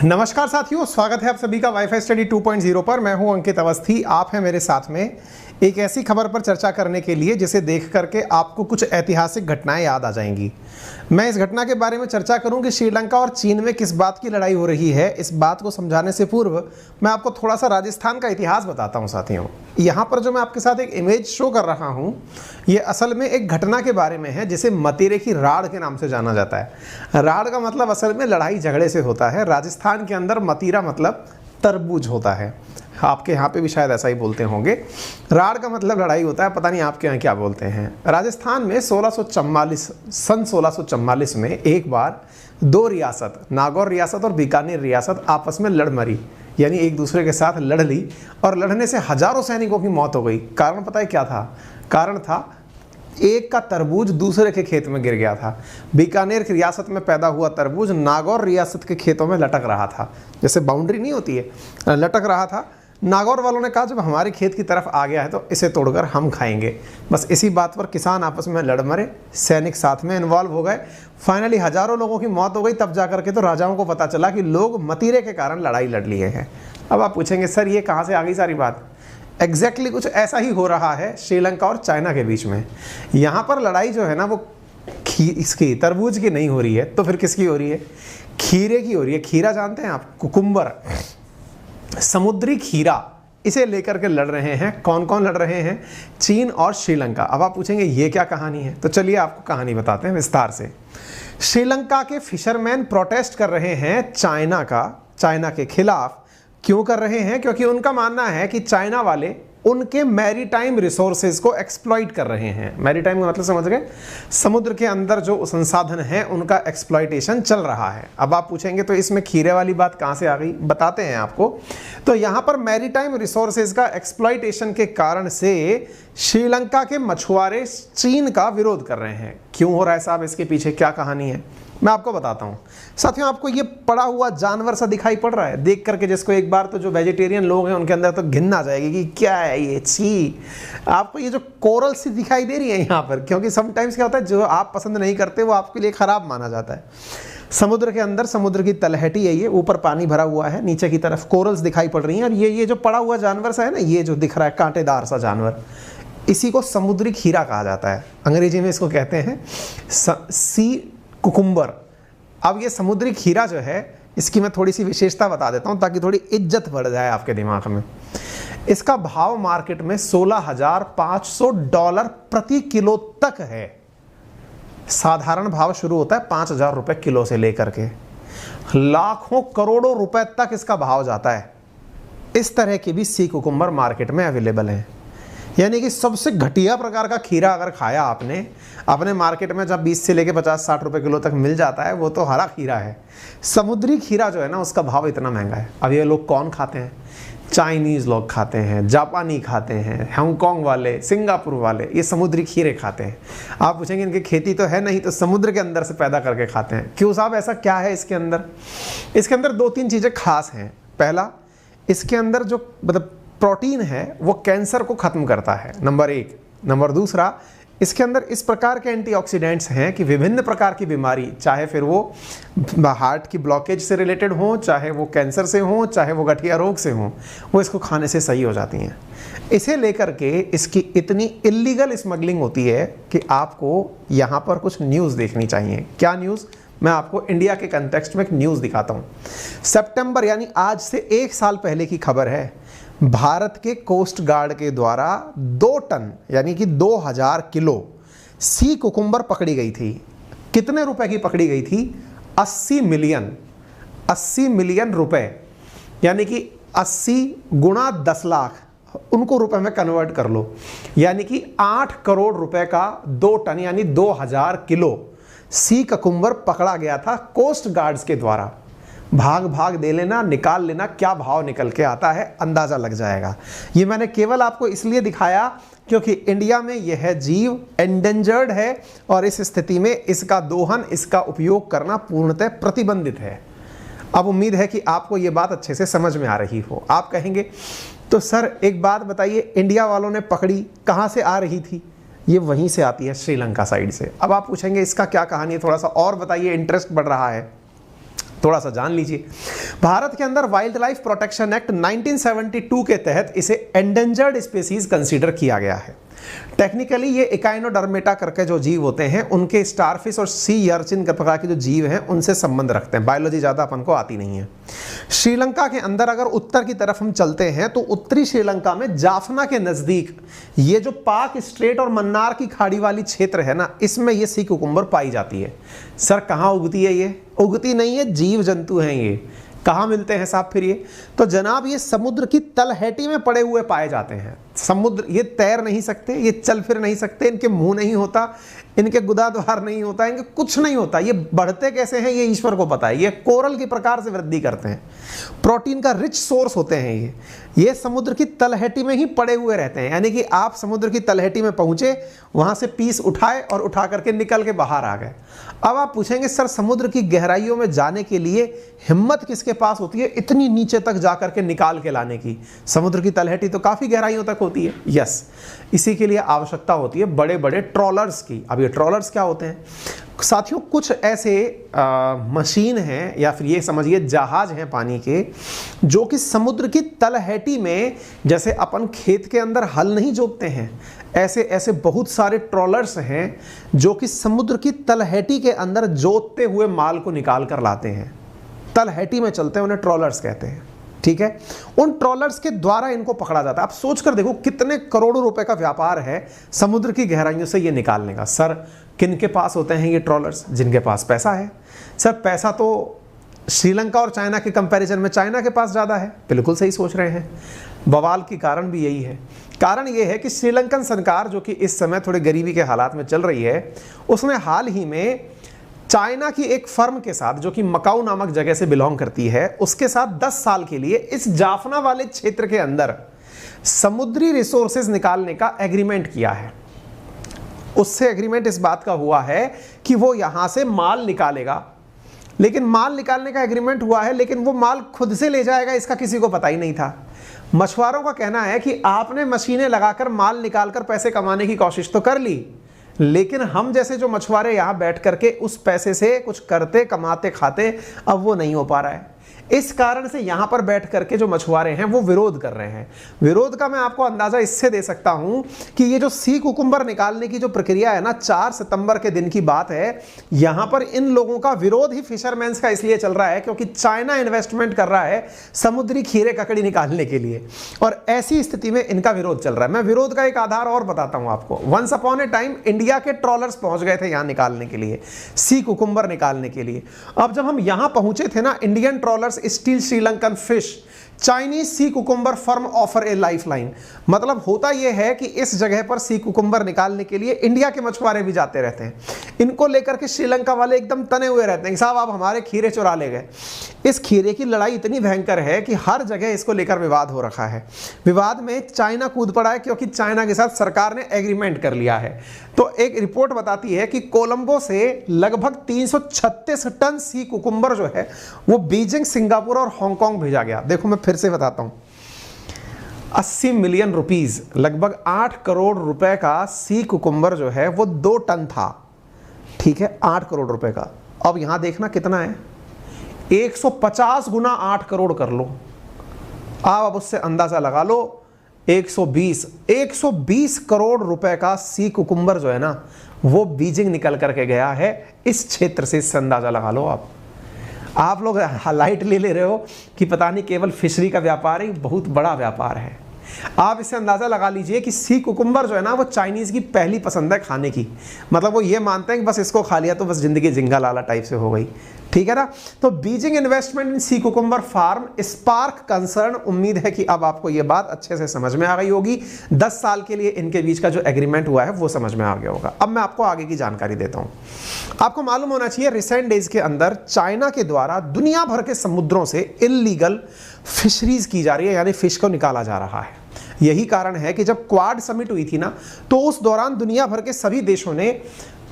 नमस्कार साथियों, स्वागत है आप सभी का वाईफाई स्टडी 2.0 पर। मैं हूं अंकित अवस्थी। आप हैं मेरे साथ में एक ऐसी खबर पर चर्चा करने के लिए जिसे देख करके आपको कुछ ऐतिहासिक घटनाएं याद आ जाएंगी। मैं इस घटना के बारे में चर्चा करूं कि श्रीलंका और चीन में किस बात की लड़ाई हो रही है। इस बात को समझाने से पूर्व मैं आपको थोड़ा सा राजस्थान का इतिहास बताता हूं साथियों। यहाँ पर जो मैं आपके साथ एक इमेज शो कर रहा हूँ, ये असल में एक घटना के बारे में है जिसे मतीरे की राड़ के नाम से जाना जाता है। राड़ का मतलब असल में लड़ाई झगड़े से होता है। राजस्थान के अंदर मतीरा मतलब तरबूज होता है। आपके यहाँ पे भी शायद ऐसा ही बोलते होंगे। राड़ का मतलब लड़ाई होता है, पता नहीं आपके यहाँ क्या बोलते हैं। राजस्थान में सन 1644 में एक बार दो रियासत, नागौर रियासत और बीकानेर रियासत आपस में लड़ मरी, यानी एक दूसरे के साथ लड़ ली और लड़ने से हजारों सैनिकों की मौत हो गई। कारण पता है क्या था? कारण था एक का तरबूज दूसरे के खेत में गिर गया था। बीकानेर की रियासत में पैदा हुआ तरबूज नागौर रियासत के खेतों में लटक रहा था, जैसे बाउंड्री नहीं होती है, लटक रहा था। नागौर वालों ने कहा जब हमारे खेत की तरफ आ गया है तो इसे तोड़कर हम खाएंगे। बस इसी बात पर किसान आपस में लड़ मरे, सैनिक साथ में इन्वॉल्व हो गए। फाइनली हजारों लोगों की मौत हो गई। तब जाकर के तो राजाओं को पता चला कि लोग मतीरे के कारण लड़ाई लड़ लिए हैं। अब आप पूछेंगे सर ये कहाँ से आ गई सारी बात? एग्जैक्टली कुछ ऐसा ही हो रहा है श्रीलंका और चाइना के बीच में। यहाँ पर लड़ाई जो है ना वो इसकी तरबूज की नहीं हो रही है, तो फिर किसकी हो रही है? खीरे की हो रही है। खीरा जानते हैं आप? कुकुम्बर, समुद्री खीरा, इसे लेकर के लड़ रहे हैं। कौन कौन लड़ रहे हैं? चीन और श्रीलंका। अब आप पूछेंगे ये क्या कहानी है, तो चलिए आपको कहानी बताते हैं विस्तार से। श्रीलंका के फिशरमैन प्रोटेस्ट कर रहे हैं चाइना के खिलाफ। क्यों कर रहे हैं? क्योंकि उनका मानना है कि चाइना वाले उनके मैरीटाइम रिसोर्सेज को एक्सप्लॉइट कर रहे हैं। मैरीटाइम का मतलब समझ गए? समुद्र के अंदर जो संसाधन है उनका एक्सप्लॉइटेशन चल रहा है। अब आप पूछेंगे तो इसमें खीरे वाली बात कहाँ से आ गई? बताते हैं आपको। तो यहाँ पर मैरीटाइम रिसोर्सेज का एक्सप्लॉइटेशन के कारण से श्रीलंका के मछुआरे चीन का विरोध कर रहे हैं। क्यों हो रहा है साहब? इसके पीछे क्या कहानी है मैं आपको बताता हूँ। साथियों, आपको ये पड़ा हुआ जानवर सा दिखाई पड़ रहा है? देख करके जिसको एक बार तो जो वेजिटेरियन लोग हैं उनके अंदर तो घिन आ जाएगी कि क्या है ये, छी। आपको ये जो कोरल सी दिखाई दे रही है यहाँ पर, क्योंकि समटाइम्स क्या होता है जो आप पसंद नहीं करते वो आपके लिए खराब माना जाता है। समुद्र के अंदर समुद्र की तलहटी है ये, ऊपर पानी भरा हुआ है, नीचे की तरफ कोरल्स दिखाई पड़ रही हैं। और ये जो पड़ा हुआ जानवर सा है ना, ये जो दिख रहा है कांटेदार सा जानवर, इसी को समुद्री खीरा कहा जाता है। अंग्रेजी में इसको कहते हैं सी कुकुम्बर। अब ये समुद्री खीरा जो है, इसकी मैं थोड़ी सी विशेषता बता देता हूं ताकि थोड़ी इज्जत बढ़ जाए आपके दिमाग में। इसका भाव मार्केट में $16,500 प्रति किलो तक है। साधारण भाव शुरू होता है 5,000 रुपए किलो से लेकर के लाखों करोड़ों रुपए तक इसका भाव जाता है। इस तरह की भी सी कुकुम्बर मार्केट में अवेलेबल है। यानी कि सबसे घटिया प्रकार का खीरा अगर खाया आपने अपने मार्केट में, जब 20 से लेके 50-60 रुपए किलो तक मिल जाता है, वो तो हरा खीरा है। समुद्री खीरा जो है ना, उसका भाव इतना महंगा है। अब ये लोग कौन खाते हैं? चाइनीज़ लोग खाते हैं, जापानी खाते हैं, हांगकांग वाले, सिंगापुर वाले, ये समुद्री खीरे खाते हैं। आप पूछेंगे इनकी खेती तो है नहीं, तो समुद्र के अंदर से पैदा करके खाते हैं। क्यों साहब, ऐसा क्या है इसके अंदर? इसके अंदर 2-3 चीज़ें खास हैं। पहला, इसके अंदर जो मतलब प्रोटीन है वो कैंसर को खत्म करता है, नंबर 1। नंबर दूसरा, इसके अंदर इस प्रकार के एंटीऑक्सीडेंट्स हैं कि विभिन्न प्रकार की बीमारी, चाहे फिर वो हार्ट की ब्लॉकेज से रिलेटेड हो, चाहे वो कैंसर से हो, चाहे वो गठिया रोग से हो, वो इसको खाने से सही हो जाती हैं। इसे लेकर के इसकी इतनी इल्लीगल स्मगलिंग होती है कि आपको यहाँ पर कुछ न्यूज़ देखनी चाहिए। क्या न्यूज़? मैं आपको इंडिया के कंटेक्स्ट में एक न्यूज़ दिखाता हूँ। सितंबर यानी आज से 1 साल पहले की खबर है। भारत के कोस्ट गार्ड के द्वारा 2 टन यानी कि 2000 किलो सी कुकुम्बर पकड़ी गई थी। कितने रुपए की पकड़ी गई थी? 80 मिलियन रुपए, यानी कि 80 गुणा 10 लाख, उनको रुपए में कन्वर्ट कर लो, यानी कि 8 करोड़ रुपए का 2 टन यानी 2000 किलो सी कुकुम्बर पकड़ा गया था कोस्ट गार्ड्स के द्वारा। भाग दे लेना, निकाल लेना, क्या भाव निकल के आता है अंदाज़ा लग जाएगा। ये मैंने केवल आपको इसलिए दिखाया क्योंकि इंडिया में यह जीव एंडेंजर्ड है और इस स्थिति में इसका दोहन, इसका उपयोग करना पूर्णतः प्रतिबंधित है। अब उम्मीद है कि आपको ये बात अच्छे से समझ में आ रही हो। आप कहेंगे तो सर एक बात बताइए, इंडिया वालों ने पकड़ी कहाँ से आ रही थी? ये वहीं से आती है, श्रीलंका साइड से। अब आप पूछेंगे इसका क्या कहानी है, थोड़ा सा और बताइए, इंटरेस्ट बढ़ रहा है। थोड़ा सा जान लीजिए। भारत के अंदर वाइल्ड लाइफ प्रोटेक्शन एक्ट 1972 के तहत इसे एंडेंजर्ड स्पीसीज कंसीडर किया गया है। टेक्निकली ये इकाइनोडर्मेटा करके जो जीव होते हैं उनके स्टारफिश और सी अर्चिन के प्रकार के जो जीव हैं उनसे संबंध रखते हैं। बायोलॉजी ज़्यादा अपन को आती नहीं है। श्रीलंका के अंदर अगर उत्तर की तरफ हम चलते हैं तो उत्तरी श्रीलंका में जाफना के नज़दीक ये जो पाक स्ट्रेट और मन्नार की खाड़ी वाली क्षेत्र है ना, इसमें ये सी कुकुम्बर पाई जाती है। सर कहाँ उगती है? ये उगती नहीं है, जीव जंतु हैं ये। कहाँ मिलते हैं साहब फिर ये? तो जनाब ये समुद्र की तलहटी में पड़े हुए पाए जाते हैं। समुद्र, ये तैर नहीं सकते, ये चल फिर नहीं सकते, इनके मुंह नहीं होता, इनके गुदाद्वार नहीं होता, इनके कुछ नहीं होता। ये बढ़ते कैसे हैं ये ईश्वर को पता है। ये कोरल के प्रकार से वृद्धि करते हैं, प्रोटीन का रिच सोर्स होते हैं ये समुद्र की तलहटी में ही पड़े हुए रहते हैं। यानी कि आप समुद्र की तलहटी में पहुंचे, वहां से पीस उठाए और उठा करके निकल के बाहर आ गए। अब आप पूछेंगे सर समुद्र की गहराइयों में जाने के लिए हिम्मत किसके पास होती है इतनी नीचे तक जा करके निकाल के लाने की? समुद्र की तलहटी तो काफी गहराइयों तक होती है। यस, इसी के लिए आवश्यकता होती है बड़े बड़े ट्रॉलर्स की। अब ये ट्रॉलर्स क्या होते हैं साथियों? कुछ ऐसे मशीन हैं या फिर ये समझिए जहाज हैं पानी के, जो कि समुद्र की तलहटी में, जैसे अपन खेत के अंदर हल नहीं जोतते हैं, ऐसे ऐसे बहुत सारे ट्रॉलर्स हैं जो कि समुद्र की तलहटी के अंदर जोतते हुए माल को निकाल कर लाते हैं। तलहटी में चलते हैं, उन्हें ट्रॉलर्स कहते हैं। ठीक है, उन ट्रॉलर्स के द्वारा इनको पकड़ा जाता है। आप सोच कर देखो कितने करोड़ों रुपए का व्यापार है समुद्र की गहराइयों से ये निकालने का। सर किन के पास होते हैं ये ट्रॉलर्स? जिनके पास पैसा है। सर पैसा तो श्रीलंका और चाइना के कंपैरिजन में चाइना के पास ज़्यादा है। बिल्कुल सही सोच रहे हैं। बवाल की कारण भी यही है। कारण ये है कि श्रीलंकन सरकार जो कि इस समय थोड़े गरीबी के हालात में चल रही है, उसने हाल ही में चाइना की एक फर्म के साथ जो कि मकाऊ नामक जगह से बिलोंग करती है, उसके साथ 10 साल के लिए इस जाफना वाले क्षेत्र के अंदर समुद्री रिसोर्सेज निकालने का एग्रीमेंट किया है। उससे एग्रीमेंट इस बात का हुआ है कि वो यहां से माल निकालेगा, लेकिन माल निकालने का एग्रीमेंट हुआ है, लेकिन वो माल खुद से ले जाएगा इसका किसी को पता ही नहीं था। मछुआरों का कहना है कि आपने मशीनें लगाकर माल निकालकर पैसे कमाने की कोशिश तो कर ली, लेकिन हम जैसे जो मछुआरे यहां बैठ करके उस पैसे से कुछ करते, कमाते, खाते, अब वो नहीं हो पा रहा है। इस कारण से यहां पर बैठ करके जो मछुआरे हैं वो विरोध कर रहे हैं। विरोध का मैं आपको अंदाजा इससे दे सकता हूं कि ये जो सी कुकुम्बर निकालने की जो प्रक्रिया है ना, 4 सितंबर के दिन की बात है। यहां पर इन लोगों का विरोध ही फिशरमैन्स का इसलिए चल रहा है क्योंकि चाइना इन्वेस्टमेंट कर रहा है समुद्री खीरे ककड़ी निकालने के लिए, और ऐसी स्थिति में इनका विरोध चल रहा है। मैं विरोध का एक आधार और बताता हूं आपको। Once upon a time India के ट्रॉलर्स पहुंच गए थे यहां निकालने के लिए, सी कुकुम्बर निकालने के लिए। अब जब हम यहां पहुंचे थे ना, Indian trawlers steal Sri Lankan fish, Chinese sea cucumber firm offer a lifeline. मतलब होता यह है कि इस जगह पर सी कुकुम्बर निकालने के लिए इंडिया के मछुआरे भी जाते रहते हैं। इनको लेकर के श्रीलंका वाले एकदम तने हुए रहते हैं कि साहब आप हमारे खीरे चुरा ले गए। इस खीरे की लड़ाई इतनी भयंकर है कि हर जगह इसको लेकर विवाद हो रखा है। विवाद में चाइना कूद पड़ा है क्योंकि चाइना के साथ सरकार ने एग्रीमेंट कर लिया है। तो एक रिपोर्ट बताती है कि कोलंबो से लगभग 336 टन सी कुकुम्बर जो है वो बीजिंग, सिंगापुर और हांगकांग भेजा गया। देखो मैं फिर से बताता हूं, 80 मिलियन रुपीस, लगभग 8 करोड़ रुपए का सी कुकुम्बर जो है वो 2 टन था। ठीक है, 8 करोड़ रुपए का। अब यहां देखना कितना है, 150 गुना 8 करोड़ कर लो आप, अब उससे अंदाजा लगा लो 120 करोड़ रुपए का सी कुकुम्बर जो है ना वो बीजिंग निकल करके गया है इस क्षेत्र से। इससे अंदाजा लगा लो आप लोग हाईलाइट ले रहे हो कि पता नहीं केवल फिशरी का व्यापार है, बहुत बड़ा व्यापार है। आप इससे अंदाजा लगा लीजिए कि सी कुकुम्बर जो है ना वो चाइनीज की पहली पसंद है खाने की। मतलब वो ये मानते हैं कि बस इसको खा लिया तो बस जिंदगी जिंगा लाला टाइप से हो गई। ठीक है ना। तो Beijing investment in sea cucumber farm spark concern. उम्मीद है कि अब आपको ये बात अच्छे से समझ में आ गई होगी। 10 साल के लिए इनके बीच का जो एग्रीमेंट हुआ है वो समझ में आ गया होगा। अब मैं आपको आगे की जानकारी देता हूं। आपको मालूम होना चाहिए रिसेंट डेज के अंदर चाइना के द्वारा दुनिया भर के समुद्रों से इल्लीगल फिशरीज की जा रही है, यानी फिश को निकाला जा रहा है। यही कारण है कि जब क्वाड समिट हुई थी ना, तो उस दौरान दुनिया भर के सभी देशों ने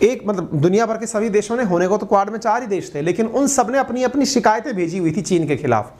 एक मतलब दुनिया भर के सभी देशों ने, होने को तो क्वाड में 4 ही देश थे, लेकिन उन सब ने अपनी अपनी शिकायतें भेजी हुई थी चीन के खिलाफ,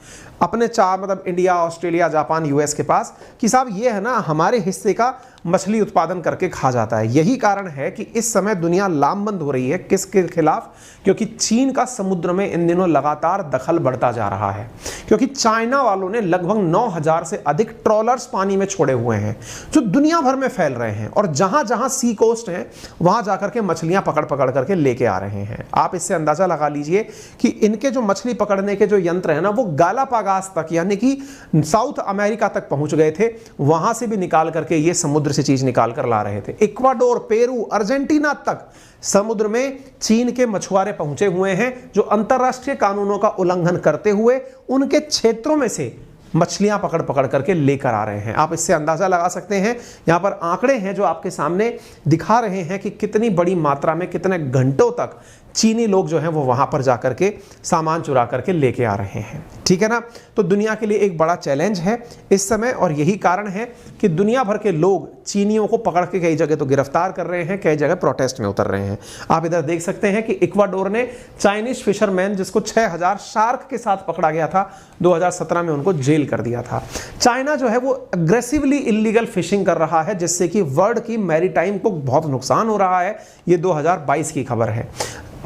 अपने 4 मतलब इंडिया, ऑस्ट्रेलिया, जापान, यूएस के पास, कि साहब ये है ना हमारे हिस्से का मछली उत्पादन करके खा जाता है। यही कारण है कि इस समय दुनिया लामबंद हो रही है। किसके खिलाफ? क्योंकि चीन का समुद्र में इन दिनों लगातार दखल बढ़ता जा रहा है, क्योंकि चाइना वालों ने लगभग 9000 से अधिक ट्रॉलर्स पानी में छोड़े हुए हैं जो दुनिया भर में फैल रहे हैं, और जहां जहां सी कोस्ट है वहां जाकर के मछलियां पकड़ पकड़ करके लेके आ रहे हैं। आप इससे अंदाजा लगा लीजिए कि इनके जो मछली पकड़ने के जो यंत्र है ना, वो गालापागोस तक यानी कि साउथ अमेरिका तक पहुंच गए थे, वहां से भी निकाल करके ये समुद्र से चीज निकाल कर ला रहे थे। इक्वाडोर, पेरू, अर्जेंटीना तक समुद्र में चीन के मछुआरे पहुंचे हुए हैं जो अंतरराष्ट्रीय कानूनों का उल्लंघन करते हुए उनके क्षेत्रों में से मछलियां पकड़ पकड़ करके लेकर आ रहे हैं। आप इससे अंदाजा लगा सकते हैं, यहां पर आंकड़े हैं जो आपके सामने दिखा रहे हैं कि कितनी बड़ी मात्रा में, कितने घंटों तक चीनी लोग जो हैं वो वहां पर जाकर के सामान चुरा करके लेके आ रहे हैं। ठीक है ना? तो दुनिया के लिए एक बड़ा चैलेंज है इस समय, और यही कारण है कि दुनिया भर के लोग चीनियों को पकड़ के कई जगह तो गिरफ्तार कर रहे हैं, कई जगह प्रोटेस्ट में उतर रहे हैं। आप इधर देख सकते हैं कि इक्वाडोर ने चाइनीज फिशरमैन जिसको 6000 शार्क के साथ पकड़ा गया था, 2017 में उनको जेल कर दिया था। चाइना जो है वो अग्रेसिवली इलीगल फिशिंग कर रहा है, जिससे कि वर्ल्ड की मैरीटाइम को बहुत नुकसान हो रहा है। ये 2022 की खबर है।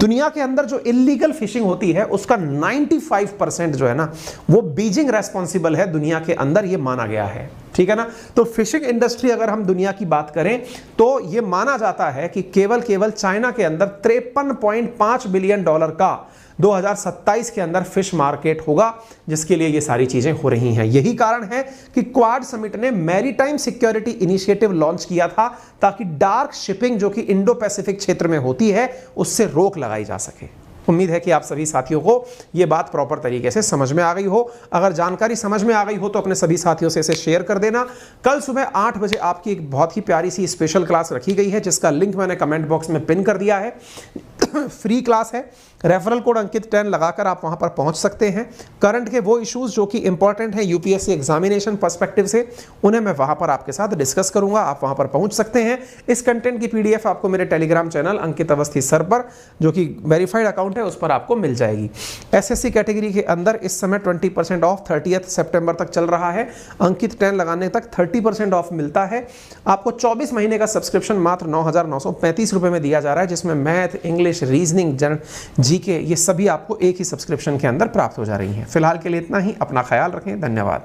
दुनिया के अंदर जो इलीगल फिशिंग होती है उसका 95% जो है ना वो बीजिंग रेस्पॉन्सिबल है दुनिया के अंदर, ये माना गया है। ठीक है ना? तो फिशिंग इंडस्ट्री अगर हम दुनिया की बात करें तो ये माना जाता है कि केवल चाइना के अंदर $53.5 बिलियन का 2027 के अंदर फिश मार्केट होगा, जिसके लिए ये सारी चीजें हो रही हैं। यही कारण है कि क्वाड समिट ने मैरीटाइम सिक्योरिटी इनिशिएटिव लॉन्च किया था, ताकि डार्क शिपिंग जो कि इंडो पैसिफिक क्षेत्र में होती है उससे रोक लगाई जा सके। उम्मीद है कि आप सभी साथियों को ये बात प्रॉपर तरीके से समझ में आ गई हो। अगर जानकारी समझ में आ गई हो तो अपने सभी साथियों से इसे शेयर कर देना। कल सुबह 8 बजे आपकी एक बहुत ही प्यारी सी स्पेशल क्लास रखी गई है, जिसका लिंक मैंने कमेंट बॉक्स में पिन कर दिया है। फ्री क्लास है, रेफरल कोड अंकित 10 लगाकर आप वहां पर पहुंच सकते हैं। करंट के वो इश्यूज जो कि इंपॉर्टेंट है यूपीएससी एग्जामिनेशन पर्सपेक्टिव से, उन्हें मैं वहां पर आपके साथ डिस्कस करूंगा। आप वहां पर पहुंच सकते हैं। इस कंटेंट की पीडीएफ आपको मेरे टेलीग्राम चैनल अंकित अवस्थी सर पर, जो कि वेरीफाइड अकाउंट है, उस पर आपको मिल जाएगी। एसएससी कैटेगरी के अंदर इस समय 20% ऑफ 30 सितंबर तक चल रहा है। अंकित 10 लगाने तक 30% ऑफ मिलता है। आपको 24 महीने का सब्सक्रिप्शन मात्र 9,935 रुपए में दिया जा रहा है, जिसमें मैथ, इंग्लिश, रीजनिंग, जीके, ये सभी आपको एक ही सब्सक्रिप्शन के अंदर प्राप्त हो जा रही हैं। फिलहाल के लिए इतना ही। अपना ख्याल रखें। धन्यवाद।